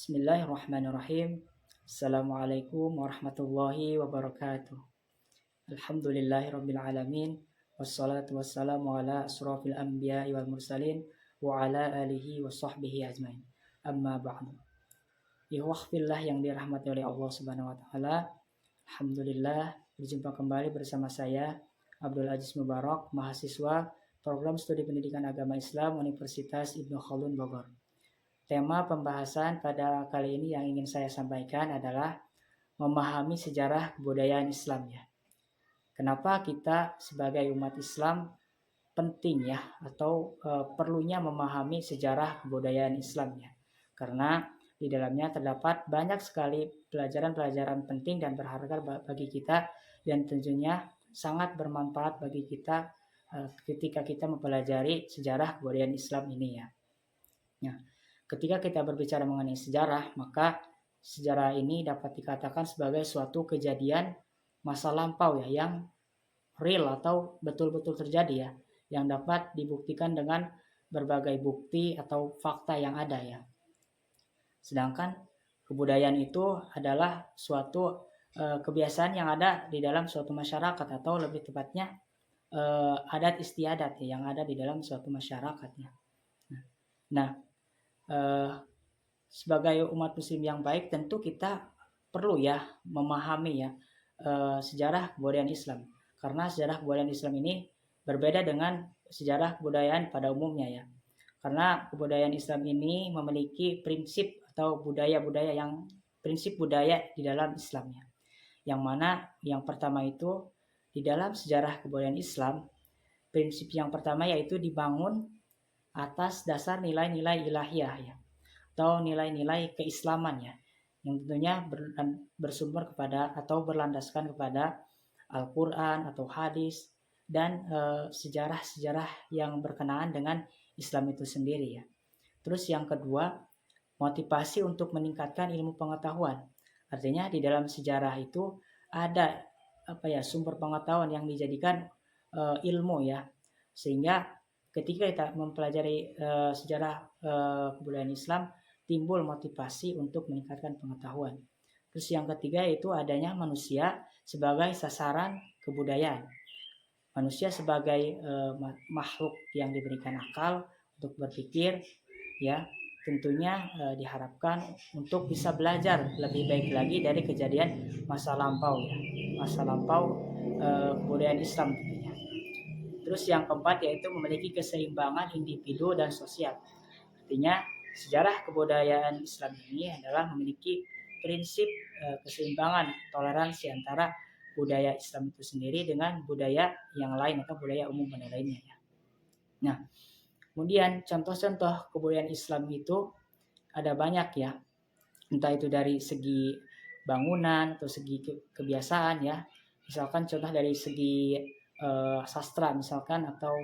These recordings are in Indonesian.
Bismillahirrahmanirrahim. Assalamualaikum warahmatullahi wabarakatuh. Alhamdulillahirabbil alamin. Wassalatu wassalamu ala asrofil anbiya'i wal mursalin wa ala alihi wa sahbihi ajmain. Amma ba'du. Ikhwah fillah yang dirahmati oleh Allah Subhanahu wa taala. Alhamdulillah berjumpa kembali bersama saya Abdul Aziz Mubarak, mahasiswa Program Studi Pendidikan Agama Islam Universitas Ibnu Khaldun Bogor. Tema pembahasan pada kali ini yang ingin saya sampaikan adalah memahami sejarah kebudayaan Islam ya. Kenapa kita sebagai umat Islam penting ya atau perlunya memahami sejarah kebudayaan Islam ya. Karena di dalamnya terdapat banyak sekali pelajaran-pelajaran penting dan berharga bagi kita dan tentunya sangat bermanfaat bagi kita ketika kita mempelajari sejarah kebudayaan Islam ini ya. Nah, ketika kita berbicara mengenai sejarah, maka sejarah ini dapat dikatakan sebagai suatu kejadian masa lampau ya yang real atau betul-betul terjadi ya, yang dapat dibuktikan dengan berbagai bukti atau fakta yang ada ya. Sedangkan kebudayaan itu adalah suatu kebiasaan yang ada di dalam suatu masyarakat atau lebih tepatnya adat istiadat ya, yang ada di dalam suatu masyarakatnya. Nah, sebagai umat muslim yang baik tentu kita perlu ya memahami ya sejarah kebudayaan Islam, karena sejarah kebudayaan Islam ini berbeda dengan sejarah kebudayaan pada umumnya ya, karena kebudayaan Islam ini memiliki prinsip atau budaya-budaya yang prinsip budaya di dalam Islamnya, yang mana yang pertama itu di dalam sejarah kebudayaan Islam, prinsip yang pertama yaitu dibangun atas dasar nilai-nilai ilahiyah ya, atau nilai-nilai keislaman ya, yang tentunya bersumber kepada atau berlandaskan kepada Al-Quran atau hadis dan sejarah-sejarah yang berkenaan dengan Islam itu sendiri ya. Terus yang kedua, motivasi untuk meningkatkan ilmu pengetahuan. Artinya di dalam sejarah itu ada sumber pengetahuan yang dijadikan ilmu ya, sehingga ketika kita mempelajari sejarah kebudayaan Islam, timbul motivasi untuk meningkatkan pengetahuan. Terus yang ketiga yaitu adanya manusia sebagai sasaran kebudayaan. Manusia sebagai makhluk yang diberikan akal untuk berpikir ya, tentunya diharapkan untuk bisa belajar lebih baik lagi dari kejadian masa lampau ya, masa lampau kebudayaan Islam tentunya. Terus yang keempat yaitu memiliki keseimbangan individu dan sosial. Artinya sejarah kebudayaan Islam ini adalah memiliki prinsip keseimbangan toleransi antara budaya Islam itu sendiri dengan budaya yang lain atau budaya umum pada lainnya ya. Nah, kemudian contoh-contoh kebudayaan Islam itu ada banyak ya, entah itu dari segi bangunan atau segi kebiasaan ya. Misalkan contoh dari segi sastra misalkan atau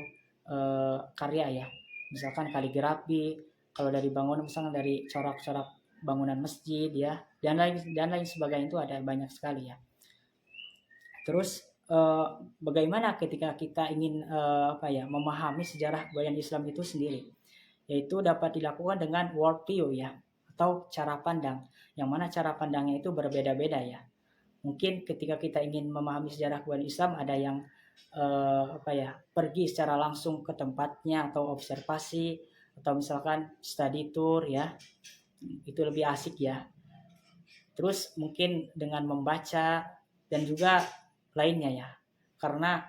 karya ya, misalkan kaligrafi, kalau dari bangunan misalkan dari corak-corak bangunan masjid ya, dan lain sebagainya, itu ada banyak sekali ya. Terus bagaimana ketika kita ingin memahami sejarah kebudayaan Islam itu sendiri, yaitu dapat dilakukan dengan world view ya, atau cara pandang, yang mana cara pandangnya itu berbeda-beda ya. Mungkin ketika kita ingin memahami sejarah kebudayaan Islam, ada yang pergi secara langsung ke tempatnya atau observasi, atau misalkan study tour ya, itu lebih asik ya. Terus mungkin dengan membaca dan juga lainnya ya, karena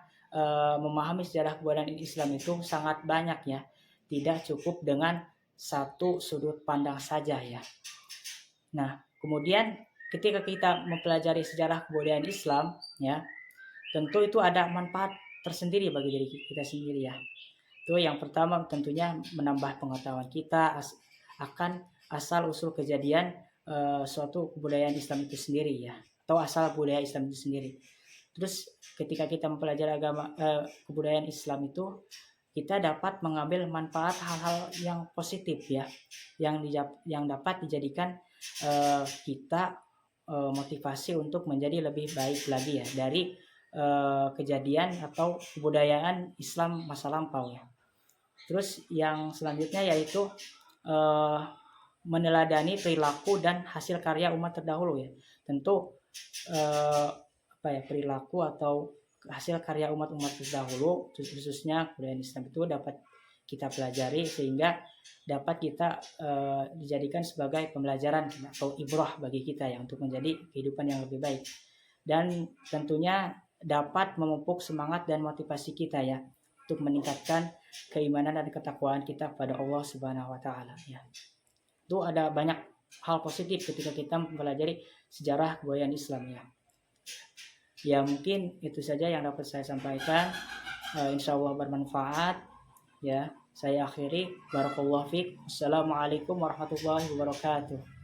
memahami sejarah kebudayaan Islam itu sangat banyak ya, tidak cukup dengan satu sudut pandang saja ya. Nah, kemudian ketika kita mempelajari sejarah kebudayaan Islam ya, tentu itu ada manfaat tersendiri bagi diri kita sendiri ya. Itu yang pertama tentunya menambah pengetahuan kita akan asal usul kejadian suatu kebudayaan Islam itu sendiri ya, atau asal budaya Islam itu sendiri. Terus ketika kita mempelajari kebudayaan Islam itu, kita dapat mengambil manfaat hal-hal yang positif ya, yang dapat dijadikan kita motivasi untuk menjadi lebih baik lagi ya dari kejadian atau kebudayaan Islam masa lampau ya. Terus yang selanjutnya yaitu meneladani perilaku dan hasil karya umat terdahulu ya. Tentu perilaku atau hasil karya umat-umat terdahulu khususnya kebudayaan Islam itu dapat kita pelajari sehingga dapat kita dijadikan sebagai pembelajaran atau ibrah bagi kita ya untuk menjadi kehidupan yang lebih baik, dan tentunya dapat memupuk semangat dan motivasi kita ya untuk meningkatkan keimanan dan ketakwaan kita pada Allah Subhanahu wa taala ya. Itu ada banyak hal positif ketika kita mempelajari sejarah kebudayaan Islam ya. Ya mungkin itu saja yang dapat saya sampaikan. Insya Allah bermanfaat ya. Saya akhiri. Barakallahu fiik. Assalamualaikum warahmatullahi wabarakatuh.